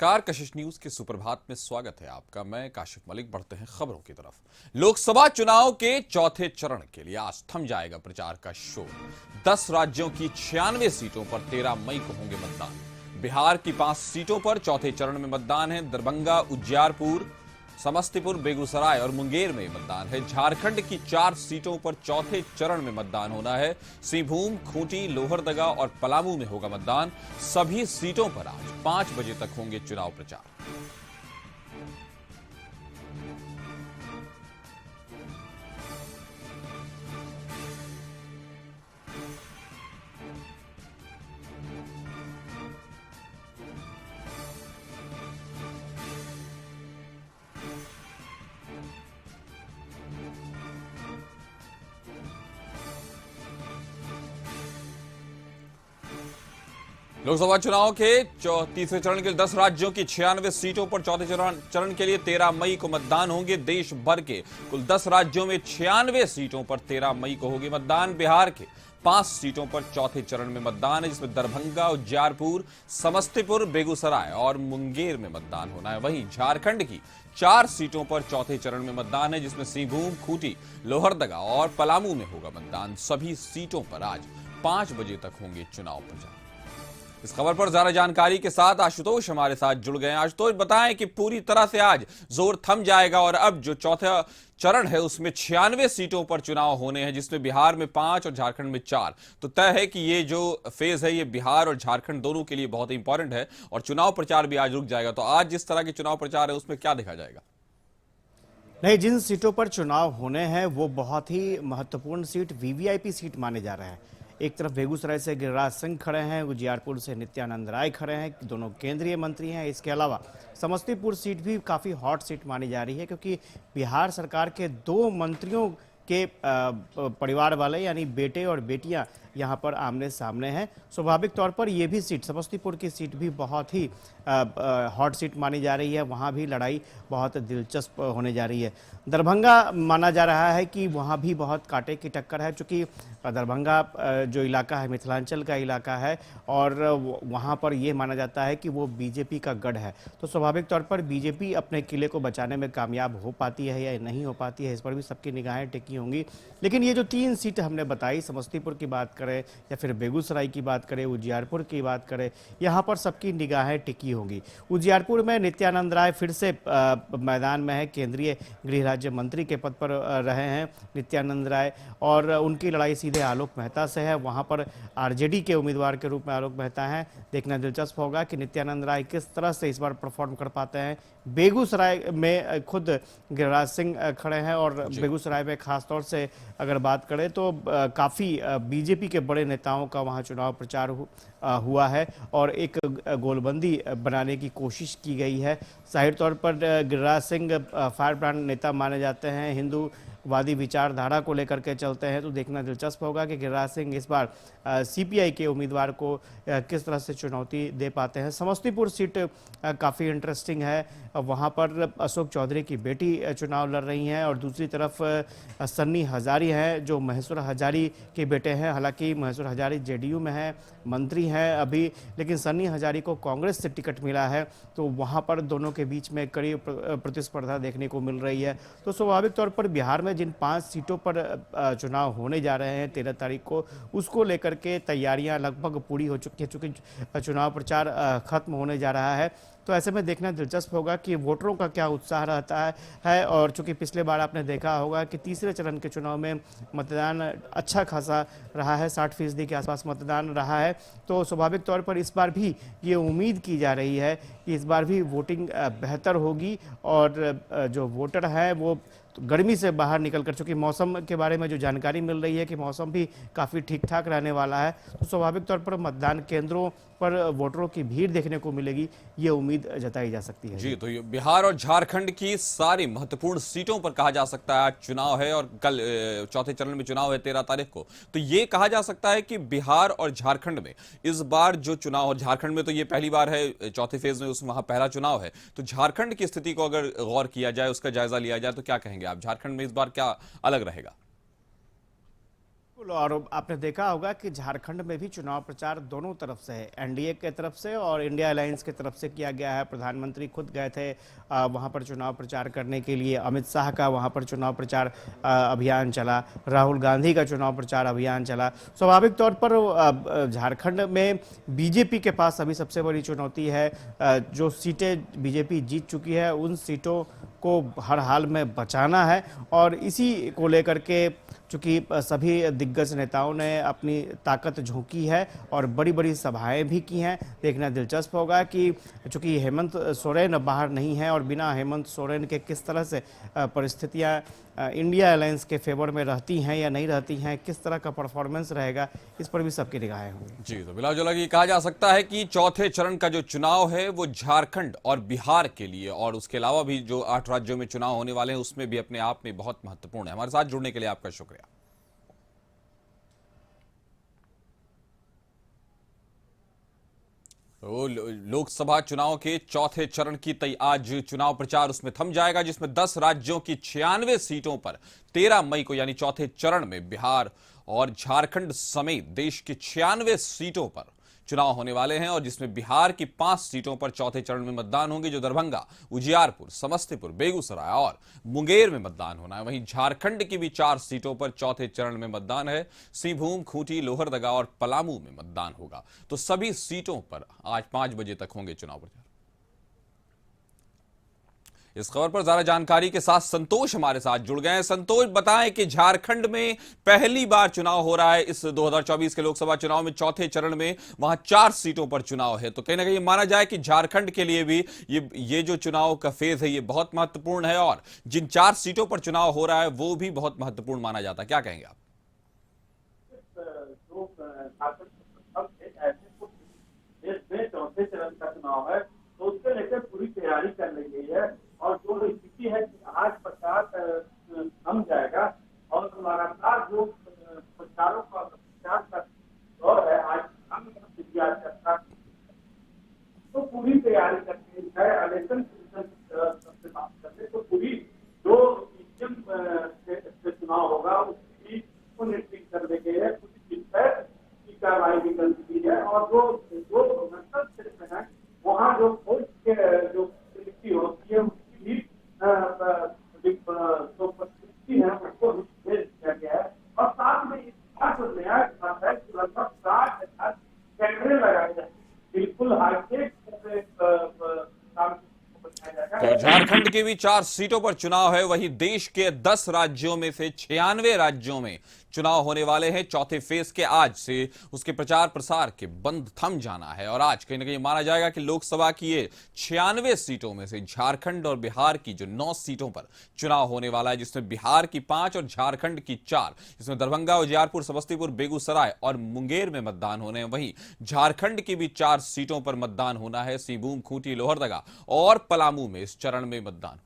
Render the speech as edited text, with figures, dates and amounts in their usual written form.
नमस्कार, कशिश न्यूज के सुप्रभात में स्वागत है आपका। मैं काशिफ मलिक। बढ़ते हैं खबरों की तरफ। लोकसभा चुनाव के चौथे चरण के लिए आज थम जाएगा प्रचार का शोर। 10 राज्यों की 96 सीटों पर 13 मई को होंगे मतदान। बिहार की 5 सीटों पर चौथे चरण में मतदान है। दरभंगा, उज्जियारपुर, समस्तीपुर, बेगूसराय और मुंगेर में मतदान है। झारखंड की 4 सीटों पर चौथे चरण में मतदान होना है। सिंहभूम, खूंटी, लोहरदगा और पलामू में होगा मतदान। सभी सीटों पर आज 5 बजे तक होंगे चुनाव प्रचार। लोकसभा चुनाव के तीसरे चरण के 10 राज्यों की 96 सीटों पर चौथे चरण के लिए 13 मई को मतदान होंगे। देश भर के कुल 10 राज्यों में 96 सीटों पर 13 मई को होगी मतदान। बिहार के 5 सीटों पर चौथे चरण में मतदान है, जिसमें दरभंगा, उज्जियारपुर, समस्तीपुर, बेगूसराय और मुंगेर में मतदान होना है। वहीं झारखंड की 4 सीटों पर चौथे चरण में मतदान है, जिसमें सिंहभूम, खूंटी, लोहरदगा और पलामू में होगा मतदान। सभी सीटों पर आज 5 बजे तक होंगे चुनाव प्रचार। इस खबर पर ज्यादा जानकारी के साथ आशुतोष हमारे साथ जुड़ गए हैं। आशुतोष, बताएं कि पूरी तरह से आज जोर थम जाएगा और अब जो चौथा चरण है उसमें 96 सीटों पर चुनाव होने हैं, जिसमें बिहार में 5 और झारखंड में 4। तो तय है कि ये जो फेज है ये बिहार और झारखंड दोनों के लिए बहुत ही इंपॉर्टेंट है और चुनाव प्रचार भी आज रुक जाएगा। तो आज जिस तरह के चुनाव प्रचार है उसमें क्या देखा जाएगा? नहीं, जिन सीटों पर चुनाव होने हैं वो बहुत ही महत्वपूर्ण सीट, वीवीआईपी सीट माने जा रहे हैं। एक तरफ बेगूसराय से गिरिराज सिंह खड़े हैं, उज्जियारपुर से नित्यानंद राय खड़े हैं, दोनों केंद्रीय मंत्री हैं। इसके अलावा समस्तीपुर सीट भी काफ़ी हॉट सीट मानी जा रही है, क्योंकि बिहार सरकार के 2 मंत्रियों के परिवार वाले यानी बेटे और बेटियां यहां पर आमने सामने हैं। स्वाभाविक तौर पर यह भी सीट, समस्तीपुर की सीट भी बहुत ही हॉट सीट मानी जा रही है। वहां भी लड़ाई बहुत दिलचस्प होने जा रही है। दरभंगा माना जा रहा है कि वहां भी बहुत कांटे की टक्कर है, चूँकि दरभंगा जो इलाका है मिथिलांचल का इलाका है और वहां पर यह माना जाता है कि वो बीजेपी का गढ़ है। तो स्वाभाविक तौर पर बीजेपी अपने किले को बचाने में कामयाब हो पाती है या नहीं हो पाती है, इस पर भी सबकी निगाहें टिकी होंगी। लेकिन ये जो 3 सीट हमने बताई, समस्तीपुर की बात करें या फिर बेगूसराय की बात करें, उज्जियारपुर की बात करें, यहाँ पर सबकी निगाहें टिकी होंगी। उज्जियारपुर में नित्यानंद राय फिर से मैदान में है, केंद्रीय गृह राज्य मंत्री के पद पर रहे हैं नित्यानंद राय, और उनकी लड़ाई सीधे आलोक मेहता से है। वहाँ पर आरजेडी के उम्मीदवार के रूप में आलोक मेहता हैं। देखना दिलचस्प होगा कि नित्यानंद राय किस तरह से इस बार परफॉर्म कर पाते हैं। बेगूसराय में खुद गिरिराज सिंह खड़े हैं और बेगूसराय में खासतौर से अगर बात करें तो काफ़ी बीजेपी के बड़े नेताओं का वहां चुनाव प्रचार हुआ है और एक गोलबंदी बनाने की कोशिश की गई है। जाहिर तौर पर गिरिराज सिंह फायर ब्रांड नेता माने जाते हैं, हिंदूवादी विचारधारा को लेकर के चलते हैं। तो देखना दिलचस्प होगा कि गिरिराज सिंह इस बार सीपीआई के उम्मीदवार को किस तरह से चुनौती दे पाते हैं। समस्तीपुर सीट काफ़ी इंटरेस्टिंग है। वहाँ पर अशोक चौधरी की बेटी चुनाव लड़ रही हैं और दूसरी तरफ सन्नी हजारी हैं जो महेश्वर हजारी के बेटे हैं। हालांकि महेश्वर हजारी जेडीयू में है, मंत्री हैं अभी, लेकिन सन्नी हजारी को कांग्रेस से टिकट मिला है। तो वहाँ पर दोनों के बीच में कड़ी प्रतिस्पर्धा देखने को मिल रही है। तो स्वाभाविक तौर पर बिहार में जिन 5 सीटों पर चुनाव होने जा रहे हैं 13 तारीख को, उसको लेकर के तैयारियां लगभग पूरी हो चुकी है, चूँकि चुनाव प्रचार खत्म होने जा रहा है। तो ऐसे में देखना दिलचस्प होगा कि वोटरों का क्या उत्साह रहता है। और चूंकि पिछले बार आपने देखा होगा कि तीसरे चरण के चुनाव में मतदान अच्छा खासा रहा है, 60% के आसपास मतदान रहा है। तो स्वाभाविक तौर पर इस बार भी ये उम्मीद की जा रही है कि इस बार भी वोटिंग बेहतर होगी और जो वोटर हैं वो गर्मी से बाहर निकलकर, चूंकि मौसम के बारे में जो जानकारी मिल रही है कि मौसम भी काफ़ी ठीक ठाक रहने वाला है, तो स्वाभाविक तौर पर मतदान केंद्रों पर वोटरों की भीड़ देखने को मिलेगी, ये उम्मीद जताई जा सकती है। जी, तो ये बिहार और झारखंड की सारी महत्वपूर्ण सीटों पर कहा जा सकता है आज चुनाव है और कल चौथे चरण में चुनाव है 13 तारीख को। तो ये कहा जा सकता है कि बिहार और झारखंड में इस बार जो चुनाव, और झारखंड में तो ये पहली बार है, चौथे फेज में उस वहां पहला चुनाव है। तो झारखंड की स्थिति को अगर गौर किया जाए, उसका जायजा लिया जाए, तो क्या कहेंगे आप? झारखंड में इस बार क्या अलग रहेगा? और आपने देखा होगा कि झारखंड में भी चुनाव प्रचार दोनों तरफ से है, एनडीए के तरफ से और इंडिया अलायंस की तरफ से किया गया है। प्रधानमंत्री खुद गए थे वहां पर चुनाव प्रचार करने के लिए। अमित शाह का वहां पर चुनाव प्रचार अभियान चला, राहुल गांधी का चुनाव प्रचार अभियान चला। स्वाभाविक तौर पर झारखंड में बीजेपी के पास अभी सबसे बड़ी चुनौती है। जो सीटें बीजेपी जीत चुकी है उन सीटों को हर हाल में बचाना है, और इसी को लेकर के चूंकि सभी दिग्गज नेताओं ने अपनी ताकत झोंकी है और बड़ी बड़ी सभाएं भी की हैं। देखना दिलचस्प होगा कि चूंकि हेमंत सोरेन बाहर नहीं है और बिना हेमंत सोरेन के किस तरह से परिस्थितियां इंडिया अलायंस के फेवर में रहती हैं या नहीं रहती हैं, किस तरह का परफॉर्मेंस रहेगा, इस पर भी सबकी निगाहें होंगी। जी, तो बिला जोला कहा जा सकता है कि चौथे चरण का जो चुनाव है वो झारखंड और बिहार के लिए और उसके अलावा भी जो 8 राज्यों में चुनाव होने वाले हैं उसमें भी अपने आप में बहुत महत्वपूर्ण है। हमारे साथ जुड़ने के लिए आपका शुक्रिया। तो लोकसभा चुनाव के चौथे चरण की आज चुनाव प्रचार उसमें थम जाएगा, जिसमें 10 राज्यों की 96 सीटों पर 13 मई को यानी चौथे चरण में बिहार और झारखंड समेत देश की 96 सीटों पर चुनाव होने वाले हैं, और जिसमें बिहार की 5 सीटों पर चौथे चरण में मतदान होंगे, जो दरभंगा, उजियारपुर, समस्तीपुर, बेगूसराय और मुंगेर में मतदान होना है। वहीं झारखंड की भी 4 सीटों पर चौथे चरण में मतदान है। सिंहभूम, खूंटी, लोहरदगा और पलामू में मतदान होगा। तो सभी सीटों पर आज 5 बजे तक होंगे चुनाव प्रचार। इस खबर पर ज्यादा जानकारी के साथ संतोष हमारे साथ जुड़ गए हैं। संतोष, बताएं कि झारखंड में पहली बार चुनाव हो रहा है इस 2024 के लोकसभा चुनाव में, चौथे चरण में वहां 4 सीटों पर चुनाव है, तो कहीं ना कहीं माना जाए कि झारखंड के लिए भी ये जो चुनाव का फेज है ये बहुत महत्वपूर्ण है, और जिन 4 सीटों पर चुनाव हो रहा है वो भी बहुत महत्वपूर्ण माना जाता है। क्या कहेंगे आप? चौथे चरण का चुनाव है तो उसके लेकर पूरी तैयारी कर ली गई है, और जो स्थिति है कि आज प्रचार थम जाएगा और लगातार जो प्रचारों का प्रचार का दौर है आज तो पूरी तैयारी करनी है। इलेक्शन से बात करते तो पूरी जो चुनाव होगा उसकी निश्चित कर दी गई है, पूरी की कार्रवाई भी कर दी है, और जो नक्सल क्षेत्र है वहाँ जो फौज के जो होती है उसकी भी जो परिस्थिति है उसको भेज दिया गया है, और साथ में जो नया बात है कि लगभग 60,000 कैमरे लगाए जाए, बिल्कुल हाईटेक तो झारखंड की भी 4 सीटों पर चुनाव है। वहीं देश के 10 राज्यों में से 96 राज्यों में चुनाव होने वाले हैं। चौथे फेज के आज से उसके प्रचार प्रसार के बंद थम जाना है, और आज कहीं ना कहीं माना जाएगा कि लोकसभा की ये 96 सीटों में से झारखंड और बिहार की जो 9 सीटों पर चुनाव होने वाला है, जिसमें बिहार की 5 और झारखंड की 4, जिसमें दरभंगा, उजियारपुर, समस्तीपुर, बेगूसराय और मुंगेर में मतदान होने हैं। वहीं झारखंड की भी 4 सीटों पर मतदान होना है। सिंहभूम, खूंटी, लोहरदगा और पलामू में इस चरण में मतदान